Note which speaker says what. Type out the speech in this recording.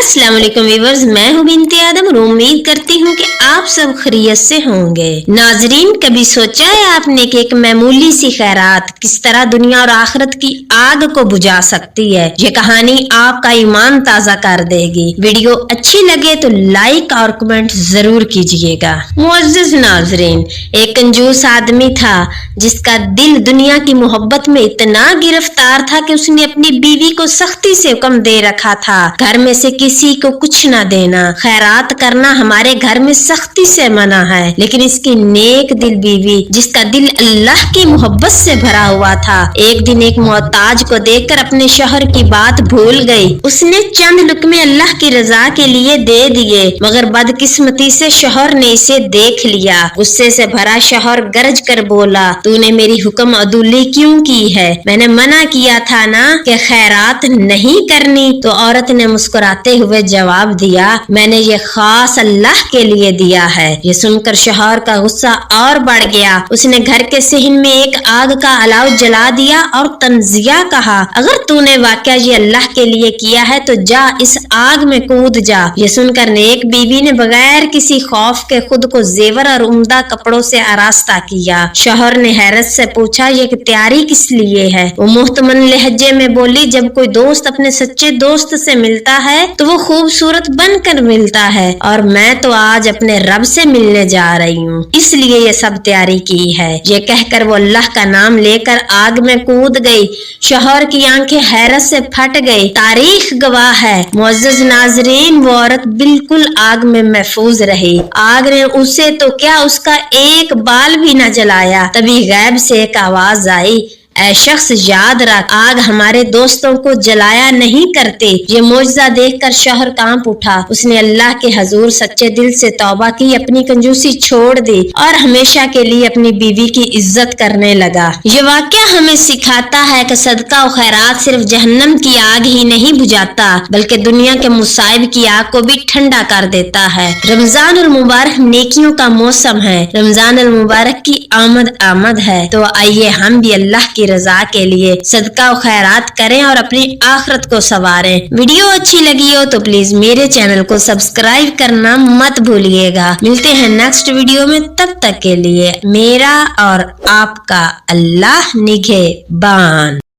Speaker 1: अस्सलाम वालेकुम व्यूअर्स, मैं हूँ बिनते आदम और उम्मीद करती हूँ कि आप सब खैरियत से होंगे। नाजरीन, कभी सोचा है आपने कि एक मामूली सी खैरात किस तरह दुनिया और आखिरत की आग को बुझा सकती है? ये कहानी आपका ईमान ताजा कर देगी। वीडियो अच्छी लगे तो लाइक और कमेंट जरूर कीजिएगा। मुअज़्ज़िज़ नाजरीन, एक कंजूस आदमी था जिसका दिल दुनिया की मोहब्बत में इतना गिरफ्तार था कि उसने अपनी बीवी को सख्ती से हुक्म दे रखा था, घर में से किसी को कुछ ना देना, खैरात करना हमारे घर में सख्ती से मना है। लेकिन इसकी नेक दिल बीवी, जिसका दिल अल्लाह की मोहब्बत से भरा हुआ था, एक दिन एक मोहताज को देखकर अपने शौहर की बात भूल गई। उसने चंद लुक़मे अल्लाह की रजा के लिए दे दिए, मगर बदकिस्मती से शौहर ने इसे देख लिया। गुस्से से भरा शौहर गरज कर बोला, तूने मेरी हुक्म अदुली क्यों की है? मैंने मना किया था ना कि खैरात नहीं करनी। तो औरत ने मुस्कुराते हुए जवाब दिया, मैंने ये खास अल्लाह के लिए दिया है। ये सुनकर शौहर का गुस्सा और बढ़ गया। उसने घर के सिहन में एक आग का अलाव जला दिया और तंजिया कहा, अगर तूने वाकया ये अल्लाह के लिए किया है तो जा इस आग में कूद जा। ये सुनकर नेक बीवी ने बगैर किसी खौफ के खुद को जेवर और उम्दा कपड़ों से आरास्ता किया। शौहर ने हैरत से पूछा, ये तैयारी किस लिए है? वो मुहतमन लहजे में बोली, जब कोई दोस्त अपने सच्चे दोस्त से मिलता है तो वो खूबसूरत बनकर मिलता है, और मैं तो आज अपने रब से मिलने जा रही हूँ, इसलिए ये सब तैयारी की है। ये कहकर वो अल्लाह का नाम लेकर आग में कूद गई। शौहर की आंखें हैरत से फट गई। तारीख गवाह है मुअज़्ज़िज़ नाज़रीन, वो औरत बिल्कुल आग में महफूज रही। आग ने उसे तो क्या, उसका एक बाल भी न जलाया। तभी गैब से एक आवाज आई, ऐ शख्स याद रख, आग हमारे दोस्तों को जलाया नहीं करते। ये मौजज़ा देखकर शौहर कांप उठा। उसने अल्लाह के हजूर सच्चे दिल से तौबा की, अपनी कंजूसी छोड़ दी और हमेशा के लिए अपनी बीवी की इज्जत करने लगा। ये वाकया हमें सिखाता है कि सदका और खैरात सिर्फ जहन्नम की आग ही नहीं बुझाता, बल्कि दुनिया के मुसाइब की आग को भी ठंडा कर देता है। रमजान उल मुबारक नेकियों का मौसम है। रमजान उल मुबारक की आमद है, तो आइए हम भी अल्लाह की रजा के लिए सदका और खैरात करें और अपनी आखिरत को संवारें। वीडियो अच्छी लगी हो तो प्लीज मेरे चैनल को सब्सक्राइब करना मत भूलिएगा। मिलते हैं नेक्स्ट वीडियो में, तब तक के लिए मेरा और आपका अल्लाह निगहबान।